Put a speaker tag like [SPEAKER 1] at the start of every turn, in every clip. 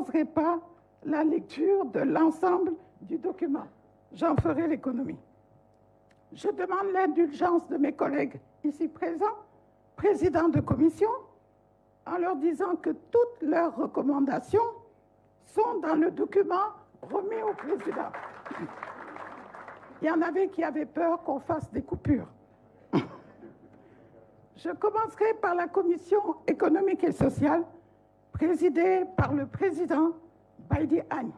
[SPEAKER 1] proposerai pas la lecture de l'ensemble du document. J'en ferai l'économie. Je demande l'indulgence de mes collègues ici présents, présidents de commission, en leur disant que toutes leurs recommandations sont dans le document remis au président. Il y en avait qui avaient peur qu'on fasse des coupures. Je commencerai par la commission économique et sociale, présidée par le président Baïdy Agne.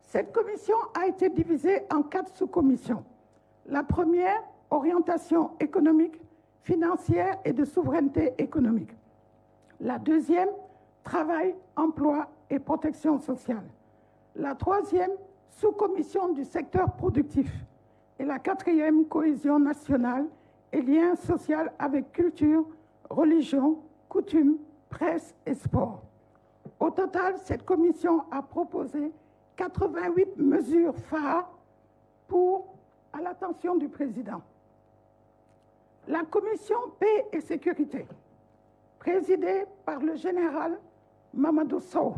[SPEAKER 1] Cette commission a été divisée en 4 sous-commissions. La première, orientation économique, financière et de souveraineté économique. La deuxième, travail, emploi et protection sociale. La troisième, sous-commission du secteur productif. Et la quatrième, cohésion nationale et lien social avec culture, religion, coutumes, presse et sport. Au total, cette commission a proposé 88 mesures phares à l'attention du président. La commission paix et sécurité, présidée par le général Mamadou Sow,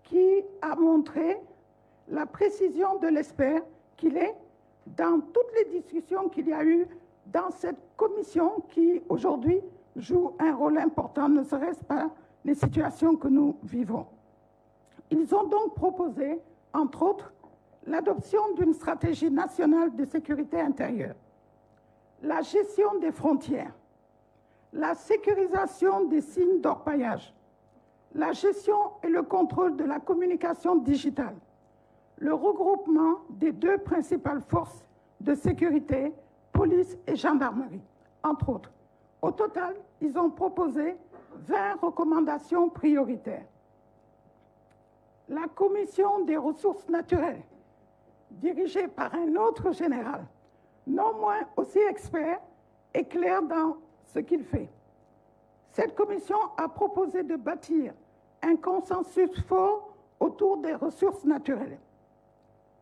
[SPEAKER 1] qui a montré la précision de l'expert qu'il est dans toutes les discussions qu'il y a eu dans cette commission qui, aujourd'hui, joue un rôle important, ne serait-ce pas les situations que nous vivons. Ils ont donc proposé, entre autres, l'adoption d'une stratégie nationale de sécurité intérieure, la gestion des frontières, la sécurisation des signes d'orpaillage, la gestion et le contrôle de la communication digitale, le regroupement des 2 principales forces de sécurité, police et gendarmerie, entre autres. Au total, ils ont proposé 20 recommandations prioritaires. La commission des ressources naturelles, dirigée par un autre général, non moins aussi expert et clair dans ce qu'il fait. Cette commission a proposé de bâtir un consensus fort autour des ressources naturelles.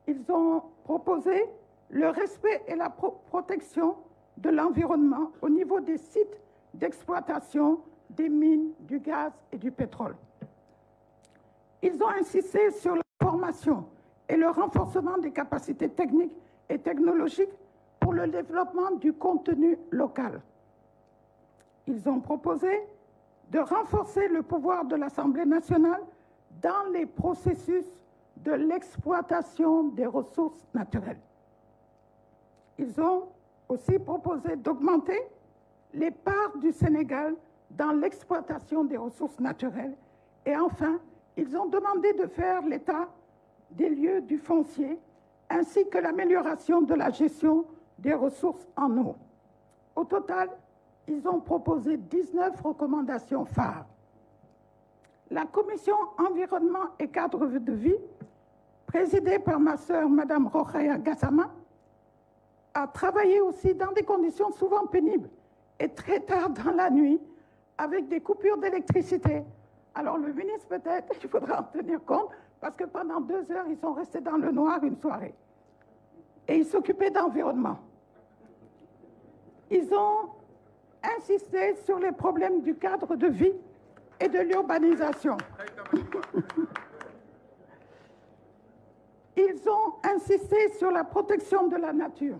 [SPEAKER 1] Ils ont proposé le respect et la protection de l'environnement au niveau des sites d'exploitation des mines, du gaz et du pétrole. Ils ont insisté sur la formation et le renforcement des capacités techniques et technologiques pour le développement du contenu local. Ils ont proposé de renforcer le pouvoir de l'Assemblée nationale dans les processus de l'exploitation des ressources naturelles. Ils ont aussi proposé d'augmenter les parts du Sénégal dans l'exploitation des ressources naturelles. Et enfin, ils ont demandé de faire l'état des lieux du foncier ainsi que l'amélioration de la gestion des ressources en eau. Au total, ils ont proposé 19 recommandations phares. La commission environnement et cadre de vie, présidée par ma sœur, Mme Rokhaya Gassama, a travaillé aussi dans des conditions souvent pénibles et très tard dans la nuit, avec des coupures d'électricité. Alors le ministre, peut-être, il faudra en tenir compte, parce que pendant 2 heures, ils sont restés dans le noir une soirée. Et ils s'occupaient d'environnement. Ils ont insisté sur les problèmes du cadre de vie et de l'urbanisation. Ils ont insisté sur la protection de la nature,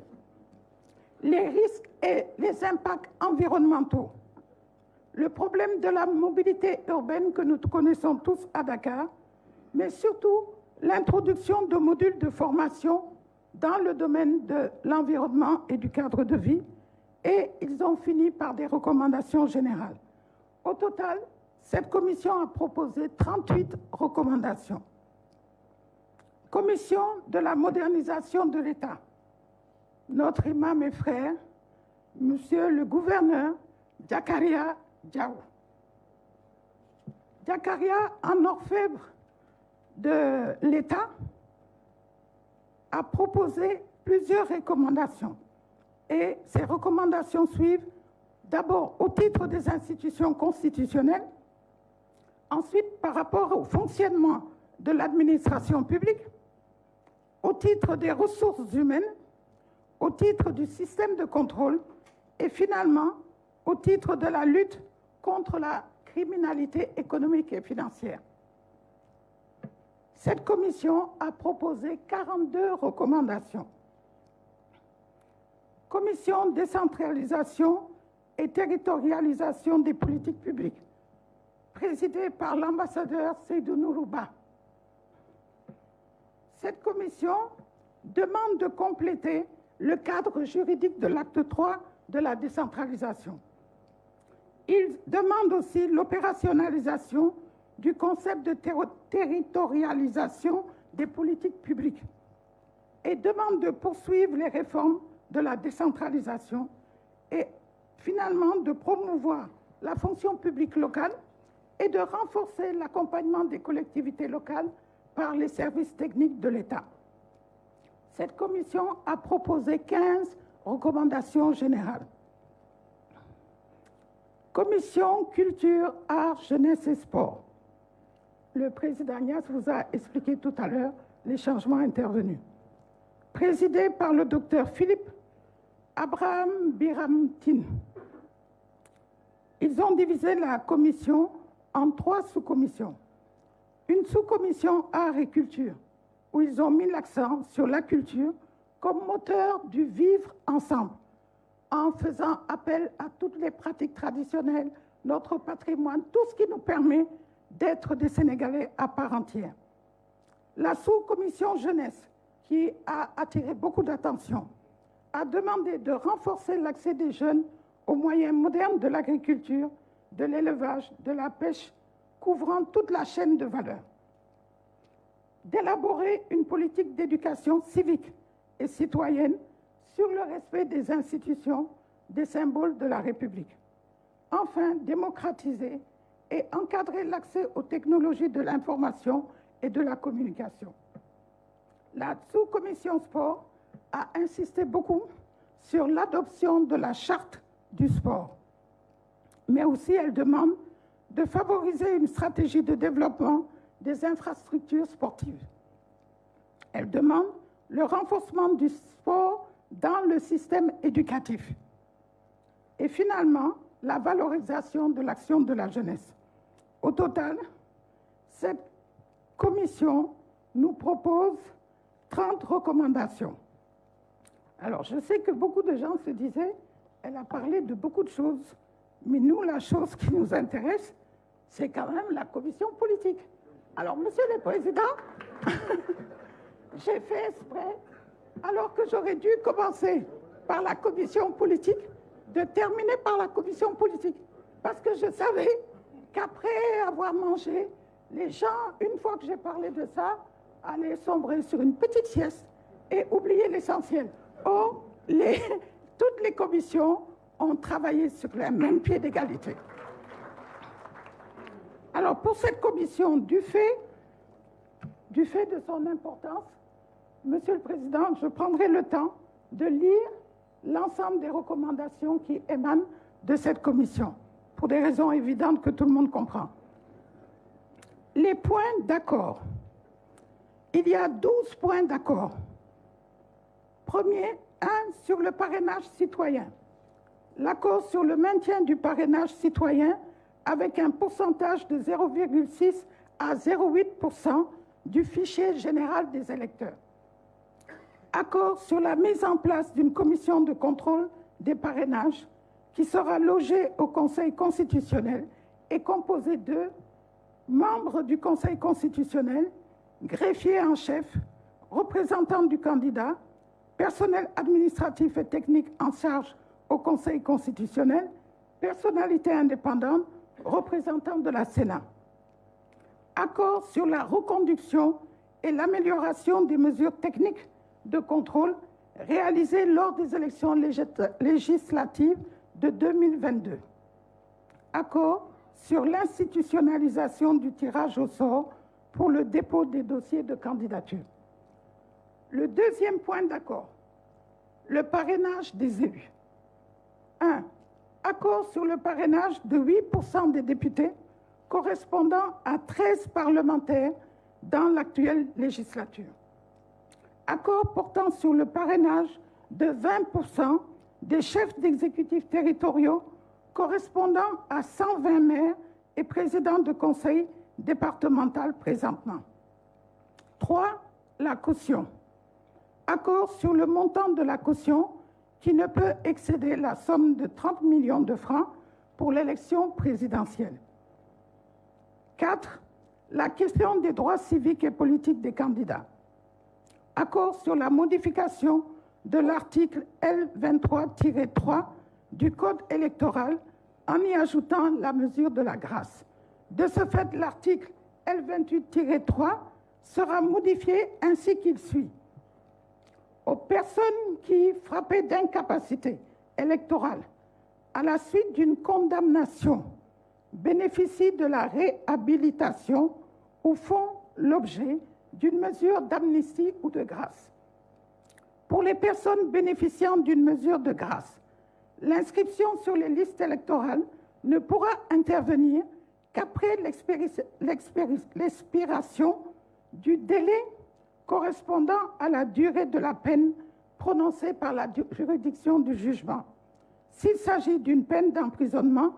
[SPEAKER 1] les risques et les impacts environnementaux, le problème de la mobilité urbaine que nous connaissons tous à Dakar, mais surtout l'introduction de modules de formation dans le domaine de l'environnement et du cadre de vie, et ils ont fini par des recommandations générales. Au total, cette commission a proposé 38 recommandations. Commission de la modernisation de l'État. Notre imam et frère, Monsieur le gouverneur Jakaria Diaw. Jakaria, en orfèvre de l'État, a proposé plusieurs recommandations. Et ces recommandations suivent d'abord au titre des institutions constitutionnelles, ensuite par rapport au fonctionnement de l'administration publique, au titre des ressources humaines, au titre du système de contrôle et finalement au titre de la lutte contre la criminalité économique et financière. Cette commission a proposé 42 recommandations. Commission décentralisation et territorialisation des politiques publiques, présidée par l'ambassadeur Seydou Nourouba. Cette commission demande de compléter le cadre juridique de l'acte 3 de la décentralisation. Il demande aussi l'opérationnalisation du concept de territorialisation des politiques publiques et demande de poursuivre les réformes de la décentralisation et finalement de promouvoir la fonction publique locale et de renforcer l'accompagnement des collectivités locales par les services techniques de l'État. Cette commission a proposé 15 recommandations générales. Commission culture, arts, jeunesse et sport. Le président Agnès vous a expliqué tout à l'heure les changements intervenus. Présidée par le docteur Philippe Abraham Biramtin. Ils ont divisé la commission en 3 sous-commissions. Une sous-commission art et culture, où ils ont mis l'accent sur la culture comme moteur du vivre ensemble, en faisant appel à toutes les pratiques traditionnelles, notre patrimoine, tout ce qui nous permet d'être des Sénégalais à part entière. La sous-commission jeunesse, qui a attiré beaucoup d'attention, a demandé de renforcer l'accès des jeunes aux moyens modernes de l'agriculture, de l'élevage, de la pêche, couvrant toute la chaîne de valeur. D'élaborer une politique d'éducation civique et citoyenne sur le respect des institutions, des symboles de la République. Enfin, démocratiser et encadrer l'accès aux technologies de l'information et de la communication. La sous-commission sport a insisté beaucoup sur l'adoption de la charte du sport, mais aussi elle demande de favoriser une stratégie de développement des infrastructures sportives. Elle demande le renforcement du sport dans le système éducatif et finalement la valorisation de l'action de la jeunesse. Au total, cette commission nous propose 30 recommandations. Alors, je sais que beaucoup de gens se disaient, elle a parlé de beaucoup de choses, mais nous, la chose qui nous intéresse, c'est quand même la commission politique. Alors, Monsieur le Président, j'ai fait exprès, alors que j'aurais dû commencer par la commission politique, de terminer par la commission politique. Parce que je savais qu'après avoir mangé, les gens, une fois que j'ai parlé de ça, allaient sombrer sur une petite sieste et oublier l'essentiel. Or, toutes les commissions ont travaillé sur le même pied d'égalité. Alors, pour cette commission, du fait de son importance, Monsieur le Président, je prendrai le temps de lire l'ensemble des recommandations qui émanent de cette commission, pour des raisons évidentes que tout le monde comprend. Les points d'accord. Il y a 12 points d'accord. Premier, 1 sur le parrainage citoyen. L'accord sur le maintien du parrainage citoyen avec un pourcentage de 0,6 à 0,8% du fichier général des électeurs. Accord sur la mise en place d'une commission de contrôle des parrainages qui sera logée au Conseil constitutionnel et composée de membres du Conseil constitutionnel, greffier en chef, représentants du candidat, personnel administratif et technique en charge au Conseil constitutionnel, personnalité indépendante, représentants de la Sénat. Accord sur la reconduction et l'amélioration des mesures techniques de contrôle réalisées lors des élections législatives de 2022. Accord sur l'institutionnalisation du tirage au sort pour le dépôt des dossiers de candidature. Le deuxième point d'accord, le parrainage des élus. 1. Accord sur le parrainage de 8% des députés, correspondant à 13 parlementaires dans l'actuelle législature. Accord portant sur le parrainage de 20% des chefs d'exécutifs territoriaux, correspondant à 120 maires et présidents de conseil départemental présentement. 3. La caution. Accord sur le montant de la caution qui ne peut excéder la somme de 30 millions de francs pour l'élection présidentielle. 4. La question des droits civiques et politiques des candidats. Accord sur la modification de l'article L23-3 du Code électoral en y ajoutant la mesure de la grâce. De ce fait, l'article L28-3 sera modifié ainsi qu'il suit. Aux personnes qui, frappées d'incapacité électorale à la suite d'une condamnation, bénéficient de la réhabilitation ou font l'objet d'une mesure d'amnistie ou de grâce. Pour les personnes bénéficiant d'une mesure de grâce, l'inscription sur les listes électorales ne pourra intervenir qu'après l'expiration du délai correspondant à la durée de la peine prononcée par la juridiction du jugement, s'il s'agit d'une peine d'emprisonnement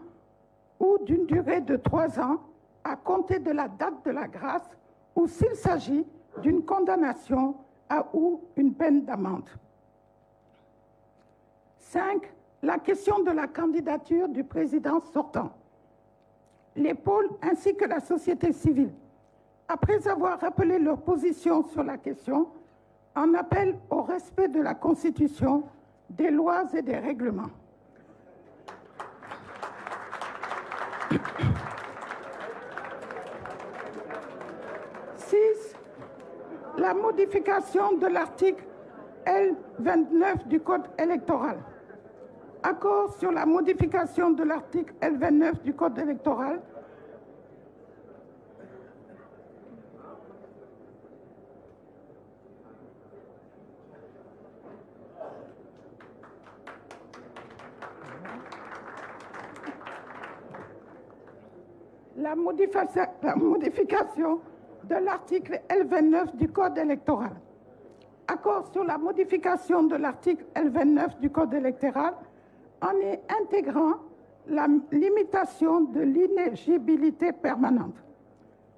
[SPEAKER 1] ou d'une durée de 3 ans à compter de la date de la grâce, ou s'il s'agit d'une condamnation ou une peine d'amende. 5. La question de la candidature du président sortant. Les pôles ainsi que la société civile, après avoir rappelé leur position sur la question, en appellent au respect de la Constitution, des lois et des règlements. La modification de l'article L29 du Code électoral. Accord sur la modification de l'article L29 du Code électoral. La modification de l'article L29 du Code électoral. Accord sur la modification de l'article L29 du Code électoral en y intégrant la limitation de l'inéligibilité permanente.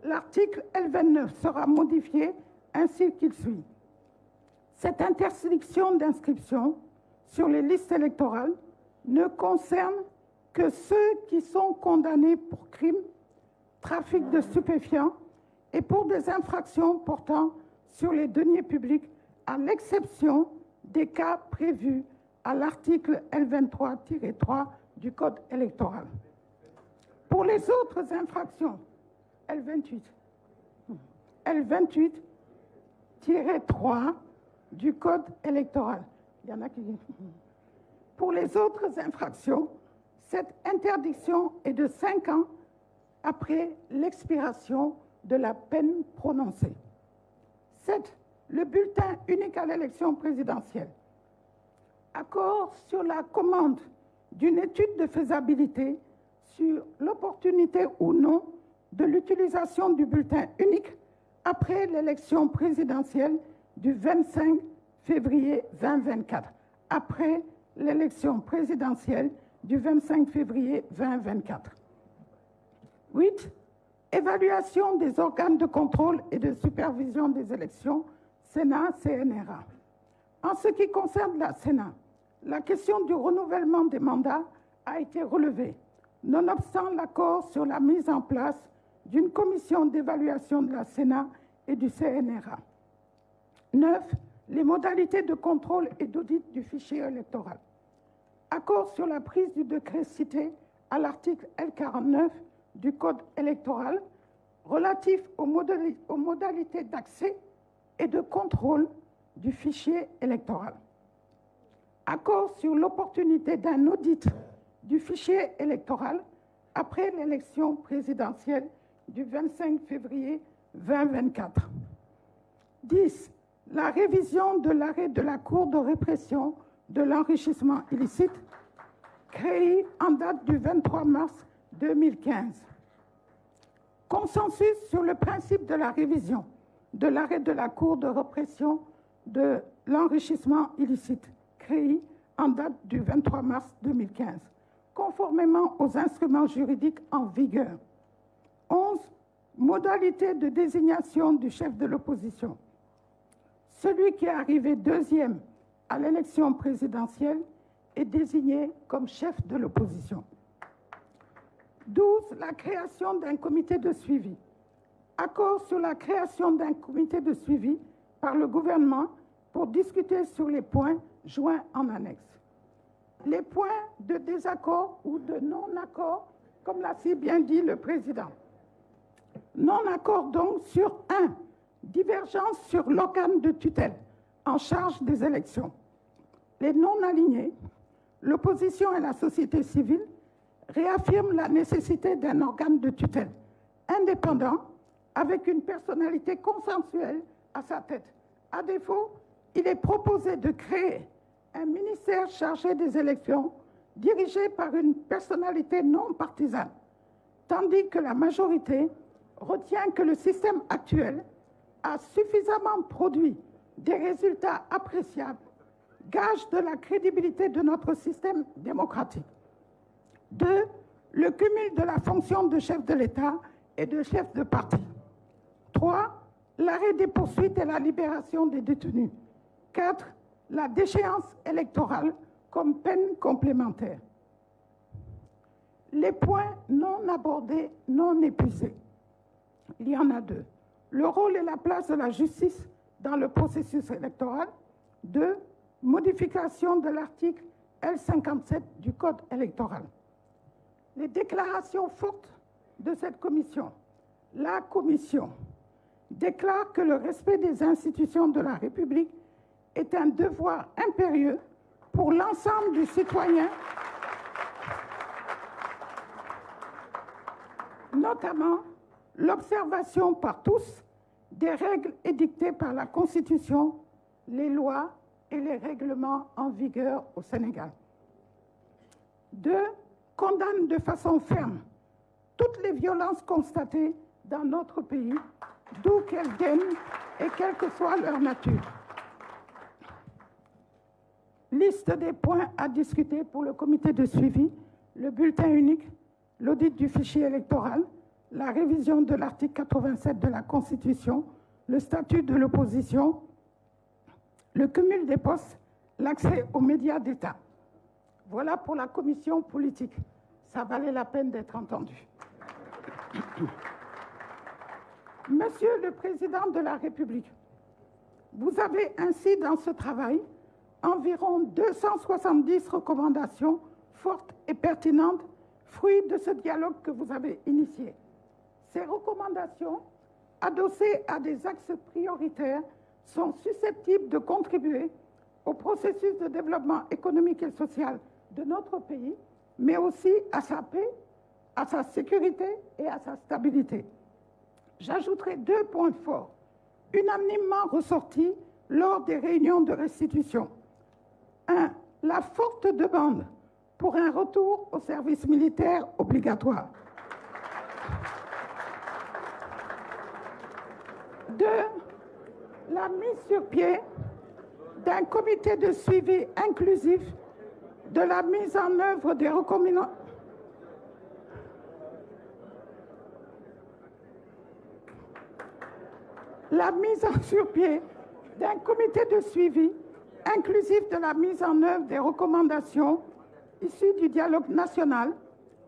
[SPEAKER 1] L'article L29 sera modifié ainsi qu'il suit. Cette interdiction d'inscription sur les listes électorales ne concerne que ceux qui sont condamnés pour crimes, trafic de stupéfiants et pour des infractions portant sur les deniers publics, à l'exception des cas prévus à l'article L23-3 du Code électoral. Pour les autres infractions, L28-3 du Code électoral. Il y en a qui... Pour les autres infractions, cette interdiction est de 5 ans après l'expiration de la peine prononcée. 7. Le bulletin unique à l'élection présidentielle. Accord sur la commande d'une étude de faisabilité sur l'opportunité ou non de l'utilisation du bulletin unique après l'élection présidentielle du 25 février 2024. Après l'élection présidentielle du 25 février 2024. 8. Évaluation des organes de contrôle et de supervision des élections, Sénat, CNRA. En ce qui concerne la Sénat, la question du renouvellement des mandats a été relevée, nonobstant l'accord sur la mise en place d'une commission d'évaluation de la Sénat et du CNRA. 9. Les modalités de contrôle et d'audit du fichier électoral. Accord sur la prise du décret cité à l'article L49 du Code électoral relatif aux modalités d'accès et de contrôle du fichier électoral. Accord sur l'opportunité d'un audit du fichier électoral après l'élection présidentielle du 25 février 2024. 10. La révision de l'arrêt de la Cour de répression de l'enrichissement illicite, créée en date du 23 mars 2015. Consensus sur le principe de la révision de l'arrêt de la Cour de répression de l'enrichissement illicite, créée en date du 23 mars 2015, conformément aux instruments juridiques en vigueur. 11. Modalité de désignation du chef de l'opposition. Celui qui est arrivé deuxième à l'élection présidentielle est désigné comme chef de l'opposition. 12. La création d'un comité de suivi. Accord sur la création d'un comité de suivi par le gouvernement pour discuter sur les points joints en annexe. Les points de désaccord ou de non-accord, comme l'a si bien dit le président. Non-accord donc sur 1. Divergence sur l'organe de tutelle en charge des élections. Les non-alignés, l'opposition et la société civile réaffirment la nécessité d'un organe de tutelle indépendant avec une personnalité consensuelle à sa tête. À défaut, il est proposé de créer un ministère chargé des élections dirigé par une personnalité non partisane, tandis que la majorité retient que le système actuel a suffisamment produit des résultats appréciables, gage de la crédibilité de notre système démocratique. 2. Le cumul de la fonction de chef de l'État et de chef de parti. 3. L'arrêt des poursuites et la libération des détenus. 4. La déchéance électorale comme peine complémentaire. Les points non abordés, non épuisés. Il y en a 2. Le rôle et la place de la justice dans le processus électoral. 2. Modification de l'article L57 du Code électoral. Les déclarations fortes de cette commission. La commission déclare que le respect des institutions de la République est un devoir impérieux pour l'ensemble des citoyens, notamment l'observation par tous des règles édictées par la Constitution, les lois et les règlements en vigueur au Sénégal. 2. Condamne de façon ferme toutes les violences constatées dans notre pays, d'où qu'elles viennent et quelle que soit leur nature. Liste des points à discuter pour le comité de suivi, le bulletin unique, l'audit du fichier électoral, la révision de l'article 87 de la Constitution, le statut de l'opposition, le cumul des postes, l'accès aux médias d'État. Voilà pour la commission politique. Ça valait la peine d'être entendu. Monsieur le Président de la République, vous avez ainsi dans ce travail environ 270 recommandations fortes et pertinentes, fruits de ce dialogue que vous avez initié. Ces recommandations, adossées à des axes prioritaires, sont susceptibles de contribuer au processus de développement économique et social de notre pays, mais aussi à sa paix, à sa sécurité et à sa stabilité. J'ajouterai 2 points forts, unanimement ressortis lors des réunions de restitution. 1. La forte demande pour un retour au service militaire obligatoire. 2. La mise sur pied d'un comité de suivi inclusif de la mise en œuvre des recommandations. La mise sur pied d'un comité de suivi inclusif de la mise en œuvre des recommandations issues du dialogue national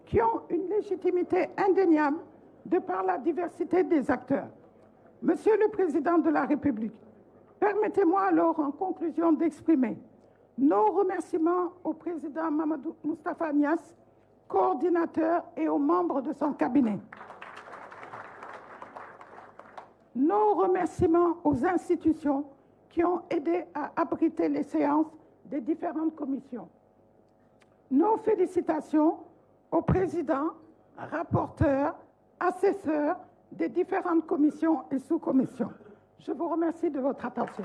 [SPEAKER 1] qui ont une légitimité indéniable de par la diversité des acteurs. Monsieur le Président de la République, permettez-moi alors en conclusion d'exprimer nos remerciements au Président Mamadou Moustapha Niasse, coordinateur, et aux membres de son cabinet. Nos remerciements aux institutions qui ont aidé à abriter les séances des différentes commissions. Nos félicitations aux présidents, rapporteurs, assesseurs des différentes commissions et sous-commissions. Je vous remercie de votre attention.